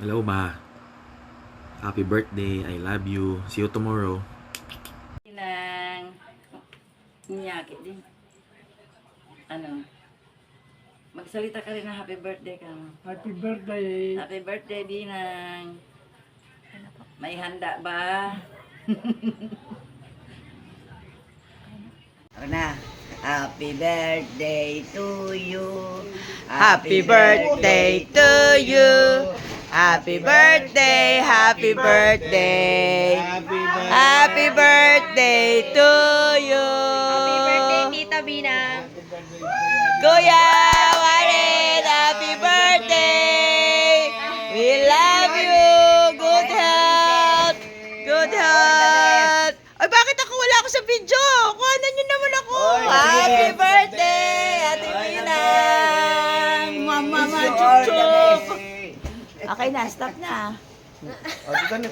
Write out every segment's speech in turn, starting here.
Hello ba? Happy birthday. I love you. See you tomorrow. Nang niyakit din. Ano? Magsalita ka rin na happy birthday ka. Happy birthday. Happy birthday, Binang. May handa ba? Ano na? Happy birthday to you. Happy birthday to you. Happy birthday, happy birthday. Happy birthday to you. Happy birthday, Tita Bina. Kuya Warren, happy birthday. We love you. Good health. Good health. Ay, bakit ako wala ako sa video? Kuhanan niyo naman ako. Happy birthday, Ate Binang. Mama, chup-chup. Okay na, stop na. Wala niyo,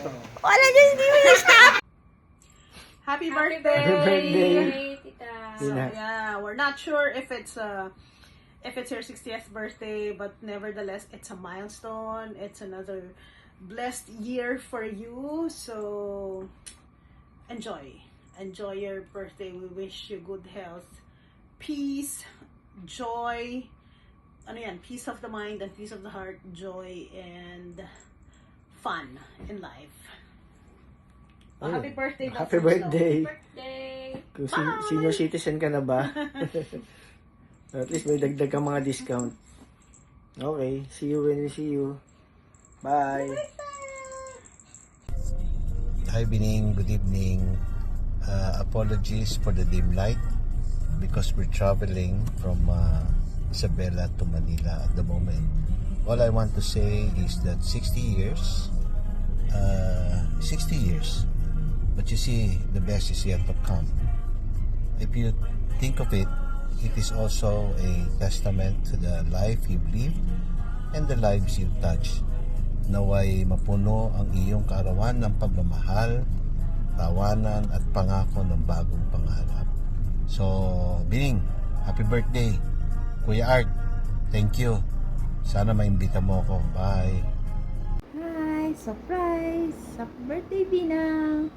hindi mo na-stop. Happy birthday. Happy birthday, Tita. So, yeah, we're not sure if it's your 60th birthday, but nevertheless, it's a milestone. It's another blessed year for you. So, enjoy your birthday. We wish you good health, peace, joy. Ano yan? Peace of the mind and peace of the heart, joy and fun in life. Happy birthday. Dr. Happy birthday. Birthday. Kung senior citizen ka na ba? At least may dagdag ka mga discount. Okay, see you when we see you. Bye. Hi Bining, good evening. Apologies for the dim light because we're traveling from Isabela to Manila at the moment. All I want to say is that 60 years, but you see, the best is yet to come. If you think of it, it is also a testament to the life you've lived and the lives you've touched. Naway mapuno ang iyong kaarawan ng pagmamahal, tawanan at pangako ng bagong pangarap. So, Bining, happy birthday. Kuya Art, thank you. Sana maimbita mo ako. Bye. Hi! Surprise! Happy birthday, Binang!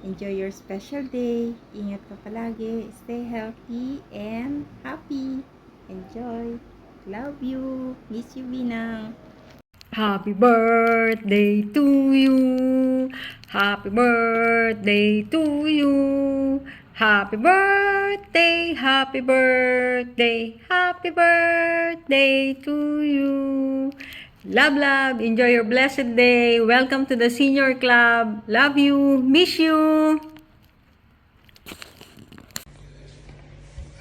Enjoy your special day. Ingat ka palagi. Stay healthy and happy. Enjoy. Love you. Miss you, Binang. Happy birthday to you. Happy birthday to you. Happy birthday, happy birthday, happy birthday to you. Love, love. Enjoy your blessed day. Welcome to the Senior Club. Love you. Miss you.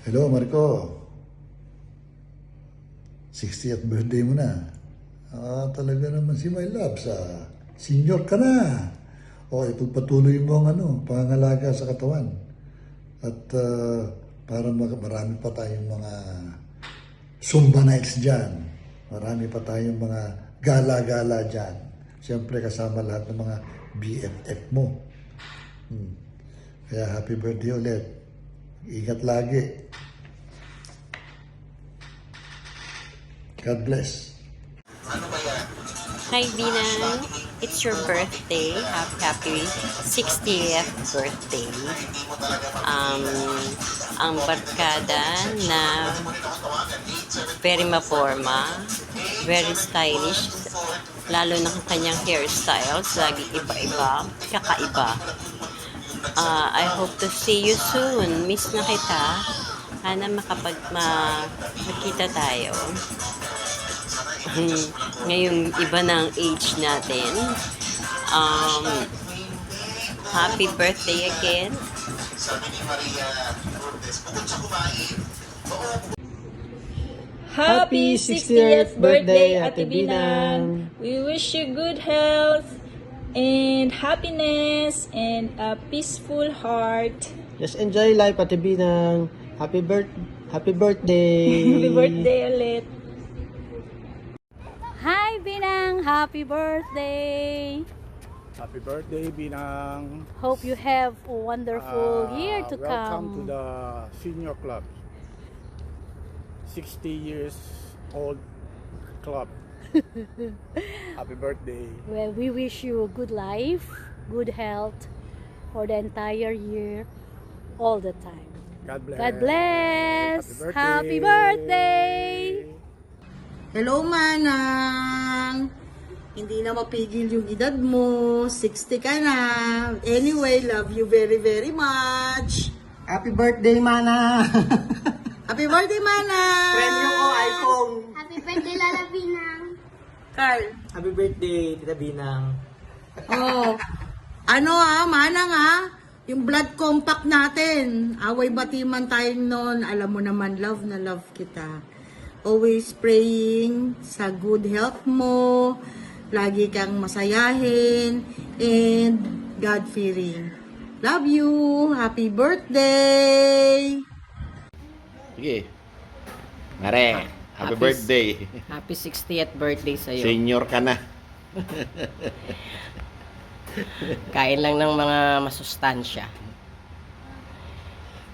Hello, Marco. 60th birthday mo na. Talaga naman si My Love sa senior ka na. Ipagpatuloy mo ang pangangalaga sa katawan. At para marami pa tayong mga Zumba nights dyan. Marami pa tayong mga gala-gala dyan. Siyempre kasama lahat ng mga BFF mo. Kaya happy birthday ulit. Ingat lagi. God bless. Hi, Binang. It's your birthday. Happy 60th birthday. Ang barkada na very maporma, very stylish, lalo na ang kanyang hairstyles, lagi iba-iba, kakaiba. I hope to see you soon. Miss na kita. Sana makita tayo. Ngayong iba na ang age natin. Happy birthday again. Happy 60th birthday, Ate Binang. We wish you good health and happiness and a peaceful heart. Just enjoy life, Ate Binang. Happy birthday. Happy birthday ulit. Hi, Binang! Happy birthday! Happy birthday, Binang. Hope you have a wonderful year to Welcome to come. the Senior Club. 60 years old club. Happy birthday. Well, we wish you good life, good health for the entire year, all the time. God bless. God bless. Happy birthday. Happy birthday. Hello, Manang! Hindi na mapigil yung edad mo. 60 ka na. Anyway, love you very, very much. Happy birthday, Mana. Happy birthday, Mana! Premyo ko, iPhone. Happy birthday, Lala Binang. Carl. Happy birthday, Tita Binang. Oh. Ano Manang yung blood compact natin. Away batiman tayo noon. Alam mo naman, love na love kita. Always praying sa good health mo. Lagi kang masayahin. And God-fearing. Love you. Happy birthday. Sige. Mare, happy birthday. Happy 60th birthday sa'yo. Senior ka na. Kain lang ng mga masustansya.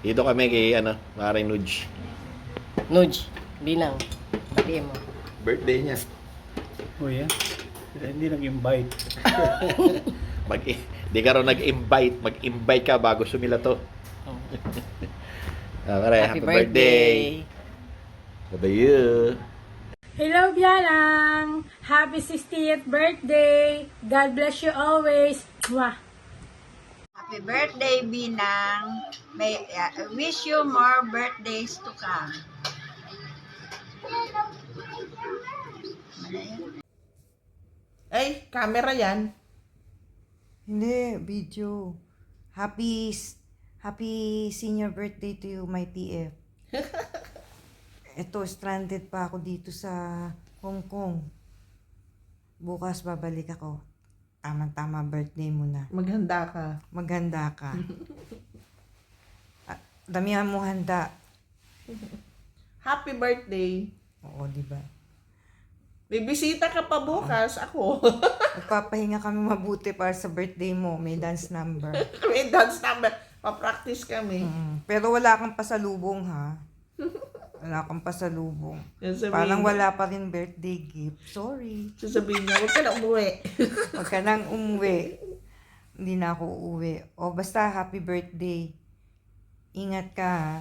Dito kami kay Mare Nudge. Nudge, Binang, batiin mo. Birthday niya. Oh, yeah? Hindi nag-invite. Di ka rin nag-invite. Mag-invite ka bago sumila to. Mare, happy birthday. Bye you. Hello, Bianang. Happy 60th birthday. God bless you always. Mwah. Happy birthday, Binang. May wish you more birthdays to come. Ay, camera yan. Hindi, video. Happy senior birthday to you, my TF. Ito, stranded pa ako dito sa Hong Kong. Bukas babalik ako. Tama-tama birthday mo na. Maghanda ka. Maghanda ka. Damihan mo handa. Happy birthday. Oo, di ba? May bisita ka pa bukas, ako. Magpapahinga kami mabuti para sa birthday mo. May dance number. May dance number. Pa-practice kami. Pero wala kang pasalubong, ha? Wala kang pasalubong. Sasabihin Parang mo. wala pa rin birthday gift. Sorry. Sasabihin niya, huwag ka na umuwi. Huwag ka nang umuwi. Hindi na ako uuwi. O basta, happy birthday. Ingat ka, ha?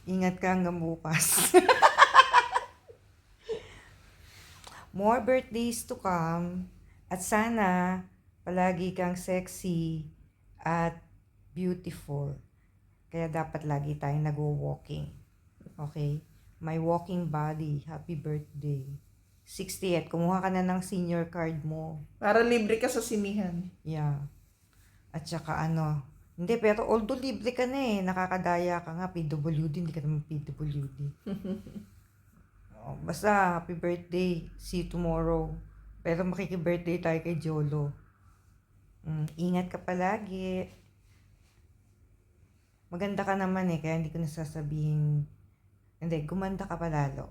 Ingat ka hanggang bukas. More birthdays to come. At sana, palagi kang sexy at beautiful. Kaya dapat lagi tayong nag-walking. Okay? My walking body. Happy birthday. 60th. Kumuha ka na ng senior card mo. Para libre ka sa sinihan. Yeah. At saka hindi, pero although libre ka na nakakadaya ka nga, PWD, hindi ka naman PWD. Basta, happy birthday. See you tomorrow. Pero makiki-birthday tayo kay Jolo. Ingat ka palagi. Maganda ka naman kaya hindi ko nasasabihin. Hindi, gumanda ka palalo.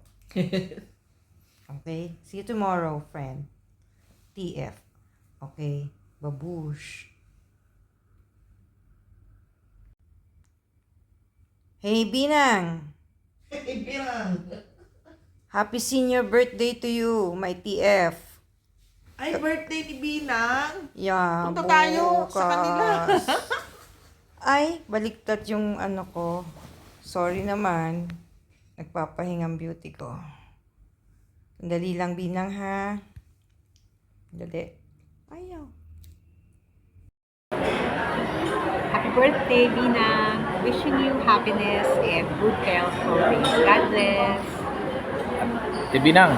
Okay? See you tomorrow, friend. TF. Okay? Babush. Hey, Binang! Hey, Binang! Happy senior birthday to you, my TF. Ay, birthday ni Binang. Yeah, Punta tayo sa kanila. Ay, baliktad yung ko. Sorry naman. Nagpapahingang beauty ko. Dali lang, Binang, ha? Dali. Ayaw. Happy birthday, Binang. Wishing you happiness and good health always. God bless. Binang,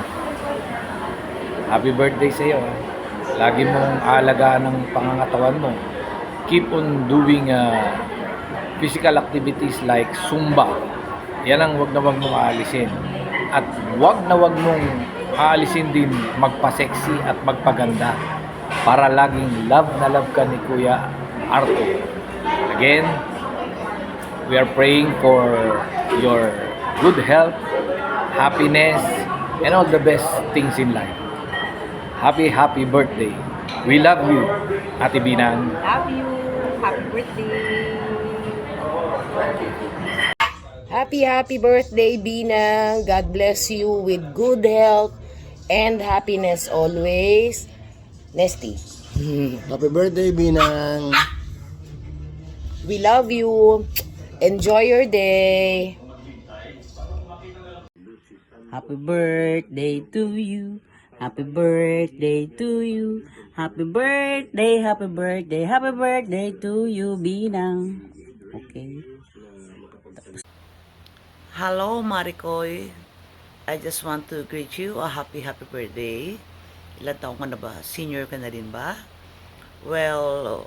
happy birthday sa iyo. Lagi mong aalagaan ng pangangatawan mo. Keep on doing physical activities like Zumba. Yan ang wag na wag mong aalisin. At wag na wag mong aalisin din magpa-sexy at magpaganda para laging love na love ka ni Kuya Arthur. Again, we are praying for your good health, happiness, and all the best things in life. Happy birthday. We love you, Ate Binang. Love you. Happy birthday. Happy birthday, Binang. God bless you with good health and happiness always. Nesty. Happy birthday, Binang. We love you. Enjoy your day. Happy birthday to you. Happy birthday to you. Happy birthday, happy birthday, happy birthday to you, Binang. Okay. Hello, Maricoy. I just want to greet you a happy birthday. Ilan taong ka na ba? Senior ka na rin ba? Well,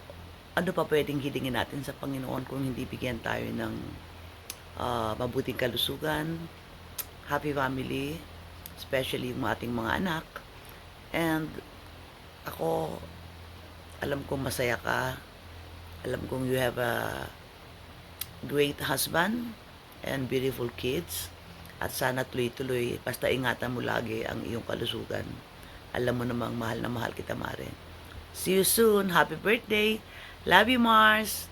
ano pa pwedeng hilingin natin sa Panginoon kung hindi bigyan tayo ng mabuting kalusugan, happy family, especially yung ating mga anak. And ako, alam kong masaya ka. Alam kong you have a great husband and beautiful kids. At sana tuloy-tuloy, basta ingatan mo lagi ang iyong kalusugan. Alam mo namang mahal na mahal kita, Mare. See you soon. Happy birthday. Love you, Mars.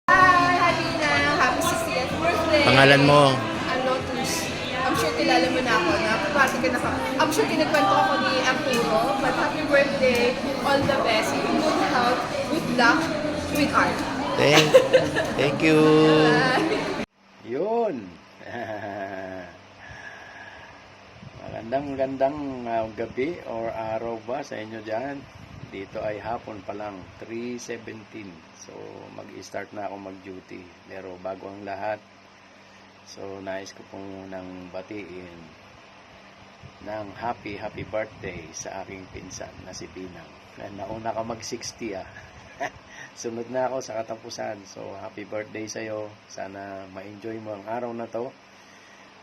Hi, Bina. Happy 60th birthday. Pangalan mo? Lotus. I'm sure kilala mo na ako. Napapati ka na ka. I'm sure kinikwento ako ni Arturo. But happy birthday. All the best. Good health. Good luck. With art. Thank you. Yun. Magandang gabi or araw ba sa inyo dyan. Dito ay hapon pa lang, 3:17. So, mag-start na ako mag-duty. Pero bago ang lahat, so nais ko pong nang batiin ng happy birthday sa aking pinsan na si Binang. Nauna ka mag-60 ah. Sunod na ako sa katapusan. So, happy birthday sa'yo. Sana ma-enjoy mo ang araw na to.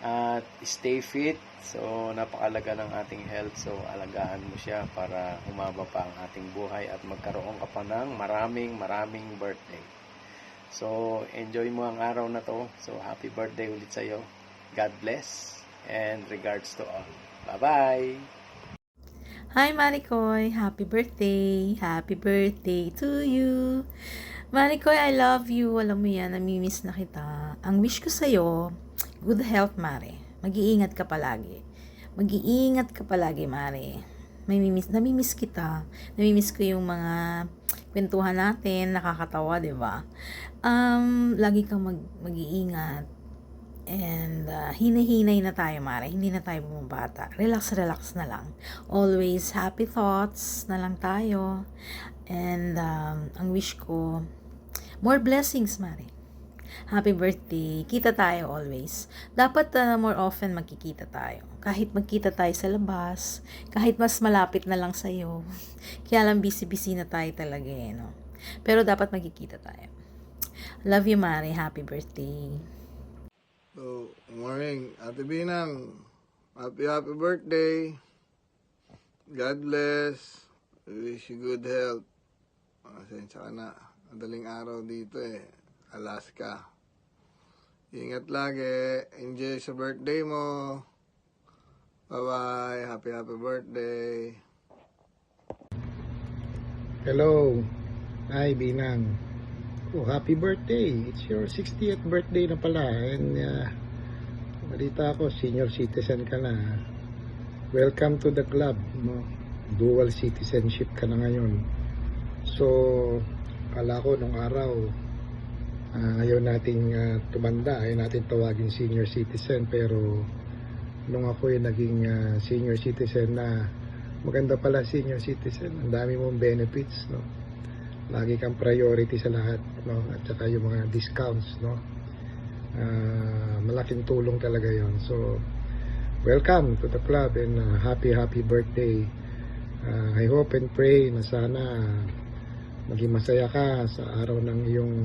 At stay fit. So, napakalaga ng ating health. So, alagaan mo siya para humaba pa ang ating buhay at magkaroon ka pa ng maraming birthday. So, enjoy mo ang araw na to. So, happy birthday ulit sa'yo. God bless. And regards to all. Bye-bye! Hi Maricoy, happy birthday to you. Maricoy, I love you. Alam mo yan, namimiss na kita. Ang wish ko sa'yo, good health, Mare. Mag-iingat ka palagi. Mare. Namimiss kita. Namimiss ko yung mga kwentuhan natin, nakakatawa, di ba? Lagi kang mag-iingat. And hinay-hinay na tayo, Mare. Hindi na tayo bumabata. Relax na lang. Always happy thoughts na lang tayo. And ang wish ko, more blessings, Mare. Happy birthday. Kita tayo always. Dapat more often magkikita tayo. Kahit magkita tayo sa labas, kahit mas malapit na lang sa'yo. Kaya lang busy na tayo talaga no? Pero dapat magkikita tayo. Love you, Mare. Happy birthday. So, morning. Ate Binang, happy birthday. God bless. We wish you good health. Pasensya ka na. Madaling araw dito Alaska. Ingat lagi. Enjoy sa birthday mo. Bye-bye. Happy birthday. Hello. Hi, Binang. Oh, happy birthday. It's your 60th birthday na pala. And balita ko, senior citizen ka na. Welcome to the club. No? Dual citizenship ka na ngayon. So, kala ko nung araw, ayaw nating tumanda, ayaw natin tawagin senior citizen. Pero, nung ako yung naging senior citizen na, maganda pala senior citizen. Ang dami mong benefits, no? Lagi kang priority sa lahat, no? At saka yung mga discounts, no? Malaking tulong talaga yon. So, welcome to the club and happy birthday. I hope and pray na sana maging masaya ka sa araw ng iyong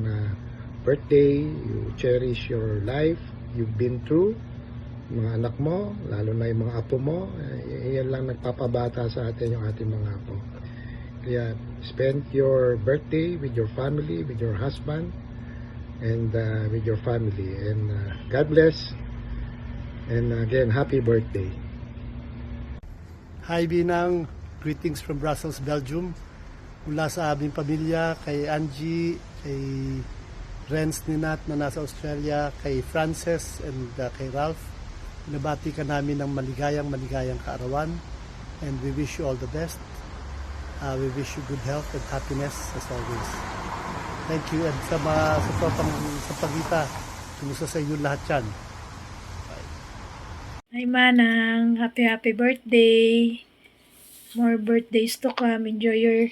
birthday. You cherish your life you've been through. Mga anak mo, lalo na yung mga apo mo, yan lang nagpapabata sa atin, yung ating mga apo. Kaya spend your birthday with your family, with your husband, and with your family. And God bless. And again, happy birthday. Hi Binang, greetings from Brussels, Belgium. Mula sa aming pamilya, kay Angie, kay Renz ni Nat na nasa Australia, kay Frances, and kay Ralph. Nabati ka namin ng maligayang kaarawan. And we wish you all the best. We wish you good health and happiness as always. Thank you. And sa pagita, kumusta sa inyo lahat yan. Hi Manang, happy birthday. More birthdays to come. Enjoy your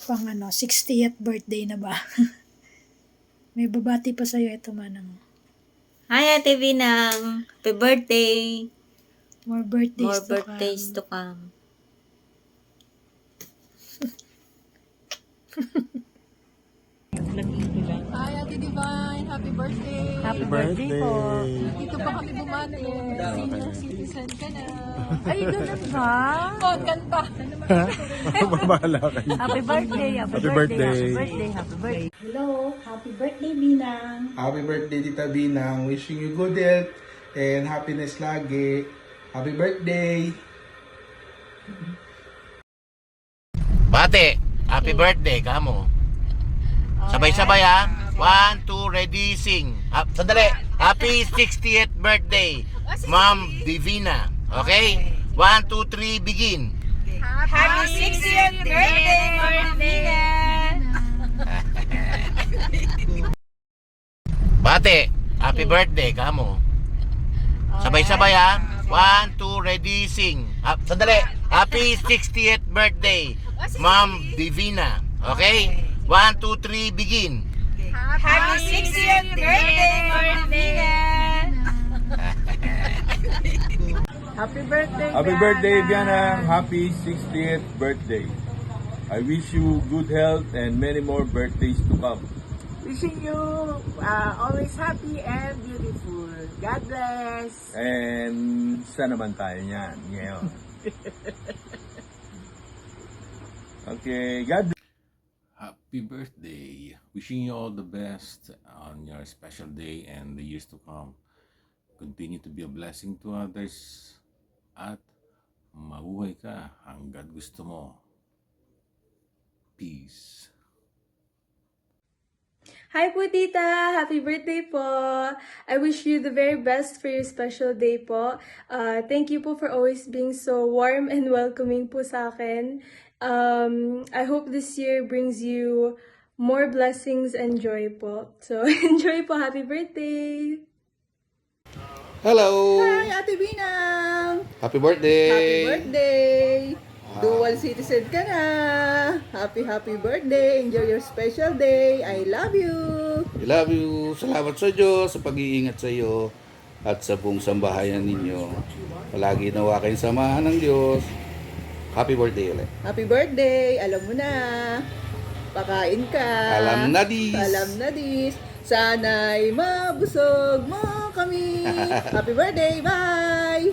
60th birthday na ba? May babati pa sa'yo ito Manang. Hi, Ate Binang. Happy birthday. More birthdays to come. Hi, Ate Divine. Happy birthday. Happy birthday po. Dito pa kami bumati. Senior citizen ka na. Ay, ganun ba? Oh, kanta. Bahala kayo. Happy birthday, Happy birthday. happy birthday. Hello, happy birthday Binang. Happy birthday, Tita Binang. Wishing you good health and happiness lagi. Happy birthday! Bate, happy birthday, kamo. Sabay-sabay ha. 1, 2, ready, sing. Sandali. Happy 60th birthday, Ma'am Divina. Okay? 1, 2, 3, begin. Happy 60th birthday, Martina! Bate, happy birthday, kamo. Sabay-sabay ha. 1, 2, ready, sing. Sandali. Happy 60th birthday, Ma'am Divina. Okay? 1, 2, 3, begin. Happy 60th birthday, Martina! Happy birthday, Happy birthday, Bianang. Happy 60th birthday. I wish you good health and many more birthdays to come. Wishing you always happy and beautiful. God bless. And saan naman tayo niyan ngayon? Okay, God bless. Happy birthday. Wishing you all the best on your special day and the years to come. Continue to be a blessing to others at mabuhay ka hanggat gusto mo. Peace. Hi po, Tita! Happy birthday po! I wish you the very best for your special day po. Thank you po for always being so warm and welcoming po sa akin. I hope this year brings you more blessings and joy po. So, enjoy po! Happy birthday! Hello! Hi, Ate Binang. Happy birthday! Happy birthday. Dual citizen ka na. Happy birthday. Enjoy your special day. I love you. I love you. Salamat sa Diyos sa pag-iingat sa iyo at sa buong sambahayan ninyo. Palagi nawa kayong samahan ng Diyos. Happy birthday ulit. Happy birthday. Alam mo na. Pakain ka. Alam na dis. Alam na dis. Sana'y mabusog mo kami. Happy birthday. Bye.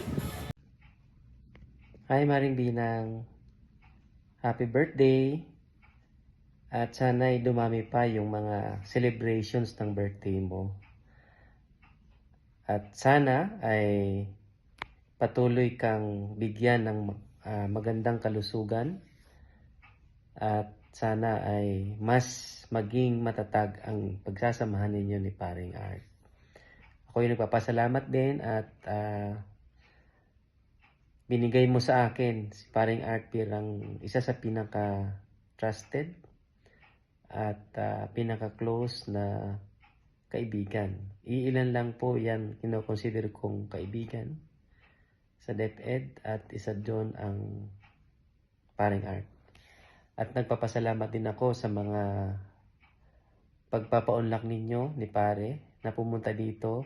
Hi Maring Binang. Happy birthday. At sana'y dumami pa yung mga celebrations ng birthday mo. At sana ay patuloy kang bigyan ng magandang kalusugan. At sana ay mas maging matatag ang pagsasamahan ninyo ni Paring Art. Ako yung nagpapasalamat din at binigay mo sa akin si Paring Art bilang isa sa pinaka-trusted at pinaka-close na kaibigan. Iilan lang po yan kinoconsider kong kaibigan sa DepEd at isa doon ang Paring Art. At nagpapasalamat din ako sa mga pagpapaunlak ninyo ni Pare na pumunta dito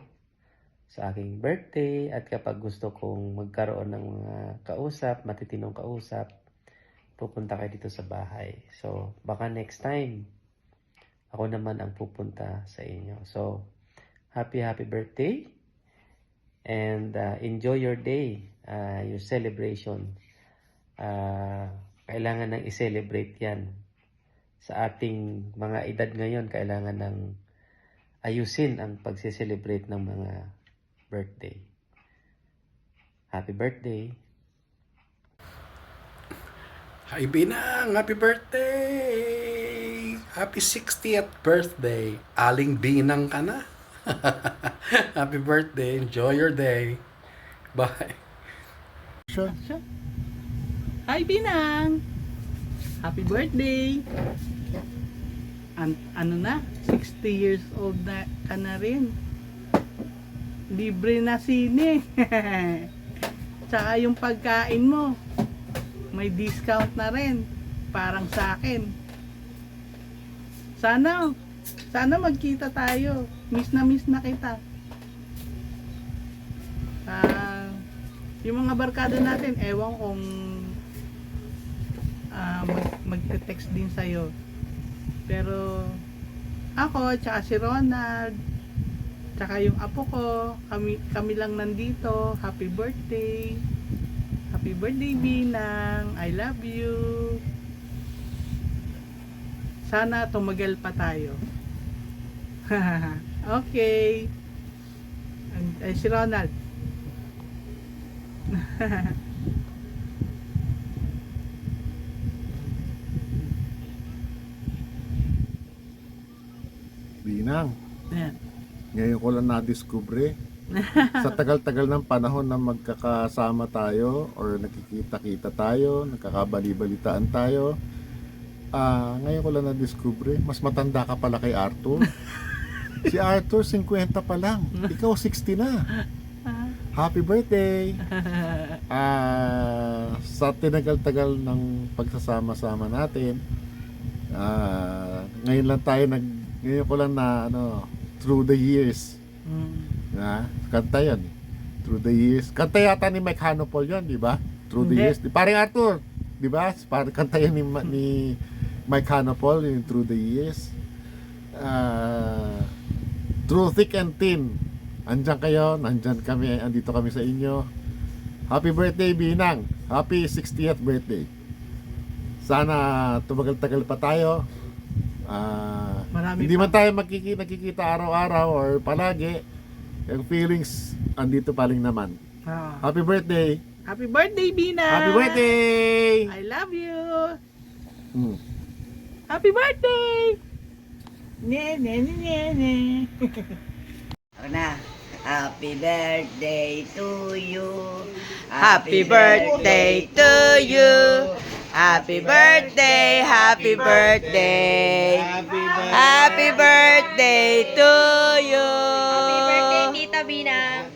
sa aking birthday at kapag gusto kong magkaroon ng mga kausap, matitinong kausap, pupunta kayo dito sa bahay. So, baka next time, ako naman ang pupunta sa inyo. So, happy birthday and enjoy your day, your celebration. Kailangan nang i-celebrate yan. Sa ating mga edad ngayon, kailangan nang ayusin ang pagse-celebrate ng mga birthday. Happy birthday! Hi Binang! Happy birthday! Happy 60th birthday! Aling Binang ka na? Happy birthday. Enjoy your day. Bye. Hi, Binang! Happy birthday! Ano na? 60 years old na ka na rin. Libre na sine. Tsaka yung pagkain mo, may discount na rin. Parang sa akin. Sana magkita tayo. Miss na kita. Yung mga barkada natin, ewan kung magte-text din sa'yo. Pero ako, tsaka si Ronald, tsaka yung apo ko, kami lang nandito. Happy birthday. Happy birthday, Binang. I love you. Sana tumagal pa tayo. Okay. Ay, si Ronald. Binang, Yan. ngayon ko lang na-discover sa tagal-tagal ng panahon na magkakasama tayo or nakikita-kita tayo, nakakabali-balitaan tayo. Ngayon ko lang na-discover, mas matanda ka pala kay Arthur. Si Arthur 50 pa lang, ikaw 60 na. Happy birthday! Sa tinagal-tagal ng pagsasama-sama natin, ngayon lang tayo ngayon ko lang na through the years. Kanta yan. Through the years. Kanta yata ni Mike Hanopol yun, di ba? Through the years. Parang Arthur, di ba? Parang kanta yan ni Mike Hanopol, yung Through the Years. Through thick and thin. Andyan kayo, nandyan kami, andito kami sa inyo. Happy birthday, Binang. Happy 60th birthday. Sana tumagal-tagal pa tayo. Hindi man tayo nakikita araw-araw or palagi. Yung feelings, andito pa rin naman. Happy birthday. Happy birthday, Binang. Happy birthday. I love you. Happy birthday. Ne. Na. Happy birthday to you. Happy birthday to you. Happy birthday, happy birthday. Happy birthday to you. Happy birthday, Tita Binang.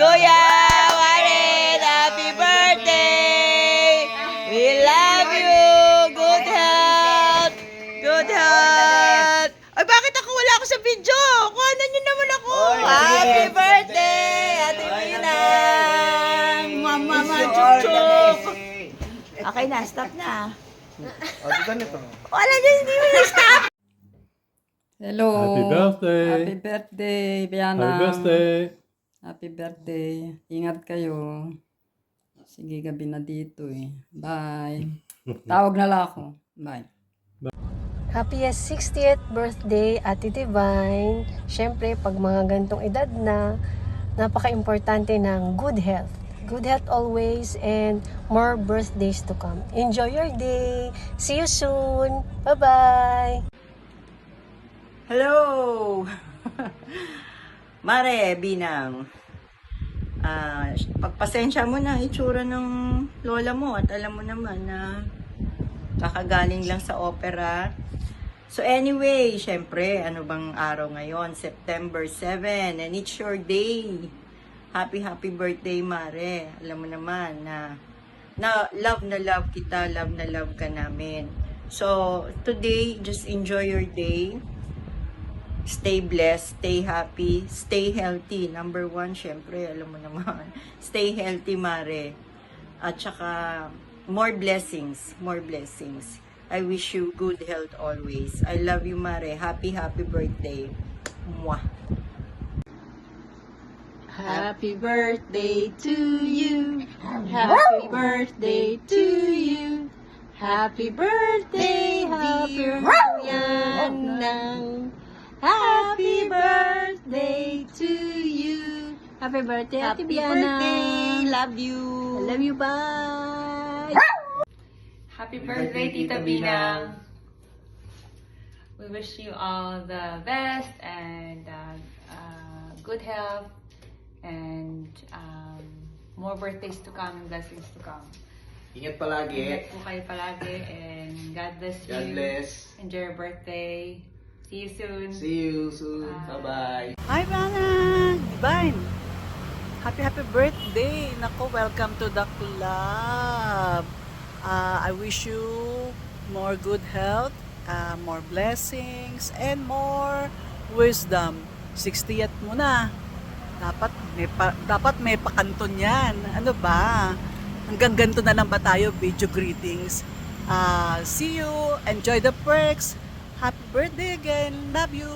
Kuya Warren, happy birthday. We love you. Good health. Good health. Ay, bakit ako wala ako sa video? Kuhanan niyo naman ako. Happy birthday, Ate Binang. Mama, chup-chup. Okay na, stop na. Wala dyan, hindi mo na-stop. Hello. Happy birthday. Happy birthday, Biana. Happy birthday. Happy birthday. Ingat kayo. Sige, gabi na dito eh. Bye. Tawag na lang ako. Bye. Happiest 60th birthday, Ate Divine. Siyempre, pag mga gantong edad na, napaka-importante ng good health. Good health always and more birthdays to come. Enjoy your day. See you soon. Bye-bye. Hello! Mare, Binang. Pagpasensya mo na itsura ng lola mo at alam mo naman na kakagaling lang sa opera. So anyway, syempre, ano bang araw ngayon? September 7 and it's your day. Happy birthday, Mare. Alam mo naman na love kita, love na love ka namin. So, today, just enjoy your day. Stay blessed, stay happy, stay healthy. Number 1, syempre, alam mo naman. Stay healthy, Mare. At saka, more blessings, more blessings. I wish you good health always. I love you, Mare. Happy birthday. Mwah. Happy birthday to you. Happy birthday to you. Happy birthday, dear Yanang. Happy birthday to you. Happy birthday, Ate Biana. Happy birthday. Love you. I love you. Bye. Happy birthday, Tita Binang. We wish you all the best and good health and more birthdays to come and blessings to come. Ingat palagi. Ingat po kayo palagi and God bless you. God bless. Enjoy your birthday. See you soon. See you soon. Bye-bye. Hi, Bana! Divine! Happy birthday! Nako, welcome to the club. I wish you more good health, more blessings, and more wisdom. 60th mo na. Dapat may pakanton yan. Ano ba? Hanggang ganito na lang ba tayo? Video greetings. See you. Enjoy the perks. Happy birthday again. Love you.